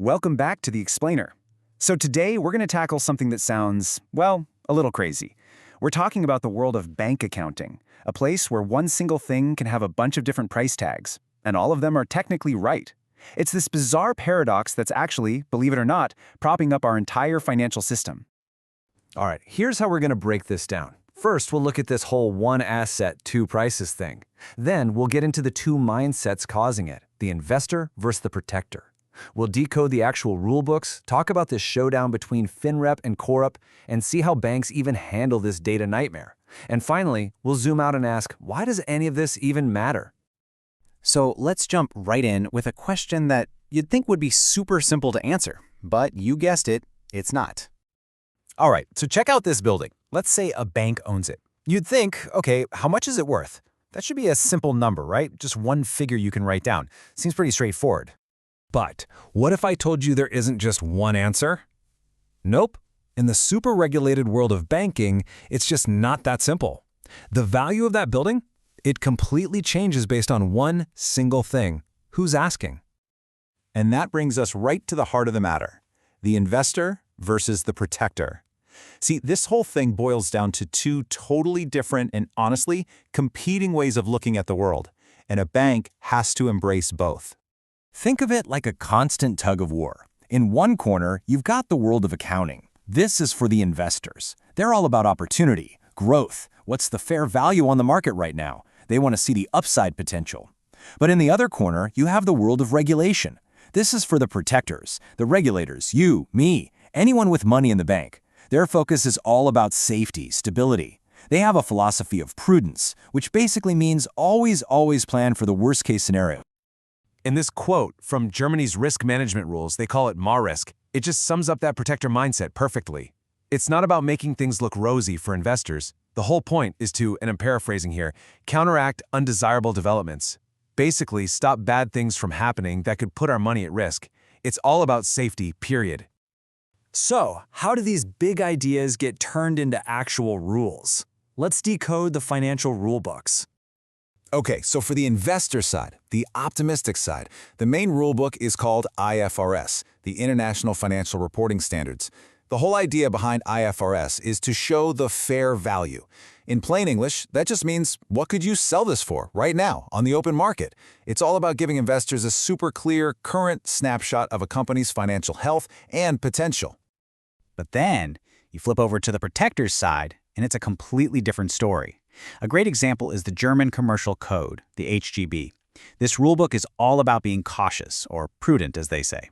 Welcome back to The Explainer. So today we're going to tackle something that sounds, well, a little crazy. We're talking about the world of bank accounting, a place where one single thing can have a bunch of different price tags, and all of them are technically right. It's this bizarre paradox that's actually, believe it or not, propping up our entire financial system. All right, here's how we're going to break this down. First, we'll look at this whole one asset, two prices thing. Then we'll get into the two mindsets causing it, the investor versus the protector. We'll decode the actual rule books, talk about this showdown between FinRep and CoRep, and see how banks even handle this data nightmare. And finally, we'll zoom out and ask, why does any of this even matter? So let's jump right in with a question that you'd think would be super simple to answer, but you guessed it, it's not. All right, so check out this building. Let's say a bank owns it. You'd think, okay, how much is it worth? That should be a simple number, right? Just one figure you can write down. Seems pretty straightforward. But what if I told you there isn't just one answer? Nope. In the super regulated world of banking, it's just not that simple. The value of that building, it completely changes based on one single thing. Who's asking? And that brings us right to the heart of the matter, the investor versus the protector. See, this whole thing boils down to two totally different and honestly competing ways of looking at the world, and a bank has to embrace both. Think of it like a constant tug of war. In one corner, you've got the world of accounting. This is for the investors. They're all about opportunity, growth. What's the fair value on the market right now? They want to see the upside potential. But in the other corner, you have the world of regulation. This is for the protectors, the regulators, you, me, anyone with money in the bank. Their focus is all about safety, stability. They have a philosophy of prudence, which basically means always plan for the worst-case scenario. In this quote from Germany's risk management rules, they call it MARISK. It just sums up that protector mindset perfectly. It's not about making things look rosy for investors. The whole point is to, and I'm paraphrasing here, counteract undesirable developments. Basically, stop bad things from happening that could put our money at risk. It's all about safety, period. So, how do these big ideas get turned into actual rules? Let's decode the financial rule books. Okay, so for the investor side, the optimistic side, the main rulebook is called IFRS, the International Financial Reporting Standards. The whole idea behind IFRS is to show the fair value. In plain English, that just means, what could you sell this for right now on the open market? It's all about giving investors a super clear, current snapshot of a company's financial health and potential. But then you flip over to the protector's side, and it's a completely different story. A great example is the German Commercial Code, the HGB. This rulebook is all about being cautious, or prudent as they say.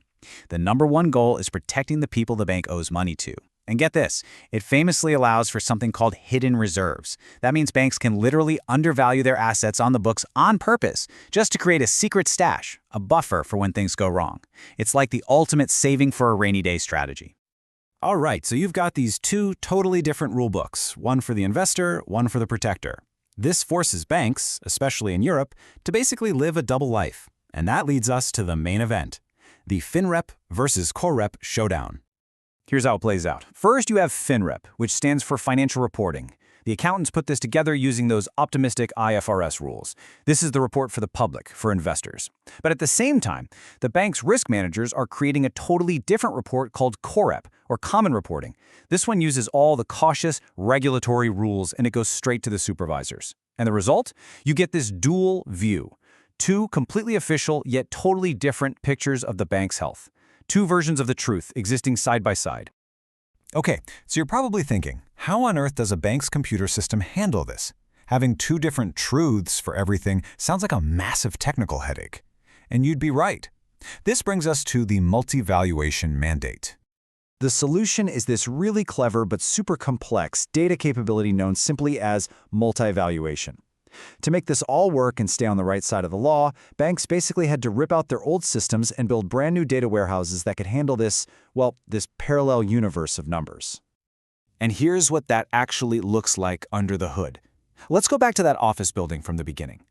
The number one goal is protecting the people the bank owes money to. And get this, it famously allows for something called hidden reserves. That means banks can literally undervalue their assets on the books on purpose, just to create a secret stash, a buffer for when things go wrong. It's like the ultimate saving for a rainy day strategy. All right, so you've got these two totally different rule books, one for the investor, one for the protector. This forces banks, especially in Europe, to basically live a double life. And that leads us to the main event, the FinRep versus CoRep showdown. Here's how it plays out. First, you have FinRep, which stands for financial reporting. The accountants put this together using those optimistic IFRS rules. This is the report for the public, for investors. But at the same time, the bank's risk managers are creating a totally different report called CoRep, or Common Reporting. This one uses all the cautious regulatory rules, and it goes straight to the supervisors. And the result? You get this dual view. Two completely official, yet totally different pictures of the bank's health. Two versions of the truth existing side by side. Okay, so you're probably thinking, how on earth does a bank's computer system handle this? Having two different truths for everything sounds like a massive technical headache. And you'd be right. This brings us to the multi-valuation mandate. The solution is this really clever but super complex data capability known simply as multi-valuation. To make this all work and stay on the right side of the law, banks basically had to rip out their old systems and build brand new data warehouses that could handle this, well, this parallel universe of numbers. And here's what that actually looks like under the hood. Let's go back to that office building from the beginning.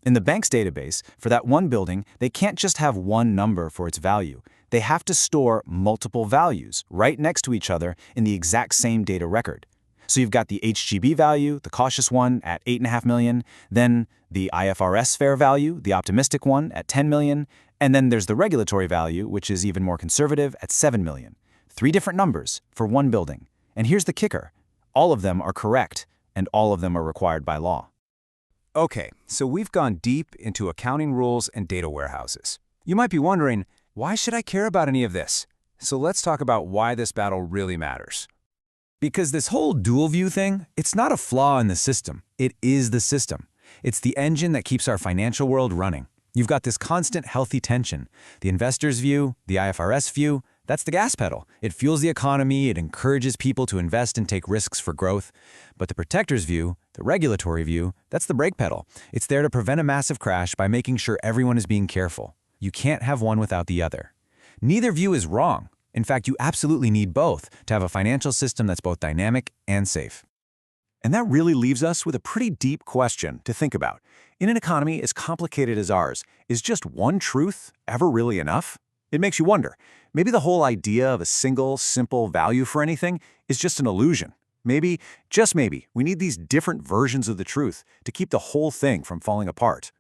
In the bank's database, for that one building, they can't just have one number for its value. They have to store multiple values right next to each other in the exact same data record. So you've got the HGB value, the cautious one, at $8.5 million, then the IFRS fair value, the optimistic one, at $10 million, And then there's the regulatory value, which is even more conservative at $7 million. 3 different numbers for one building. And here's the kicker. All of them are correct, and all of them are required by law. Okay, so we've gone deep into accounting rules and data warehouses. You might be wondering, why should I care about any of this? So let's talk about why this battle really matters. Because this whole dual view thing, it's not a flaw in the system. It is the system. It's the engine that keeps our financial world running. You've got this constant healthy tension. The investor's view, the IFRS view, that's the gas pedal. It fuels the economy, it encourages people to invest and take risks for growth. But the protector's view, the regulatory view, that's the brake pedal. It's there to prevent a massive crash by making sure everyone is being careful. You can't have one without the other. Neither view is wrong. In fact, you absolutely need both to have a financial system that's both dynamic and safe. And that really leaves us with a pretty deep question to think about. In an economy as complicated as ours, is just one truth ever really enough? It makes you wonder. Maybe the whole idea of a single, simple value for anything is just an illusion. Maybe, just maybe, we need these different versions of the truth to keep the whole thing from falling apart.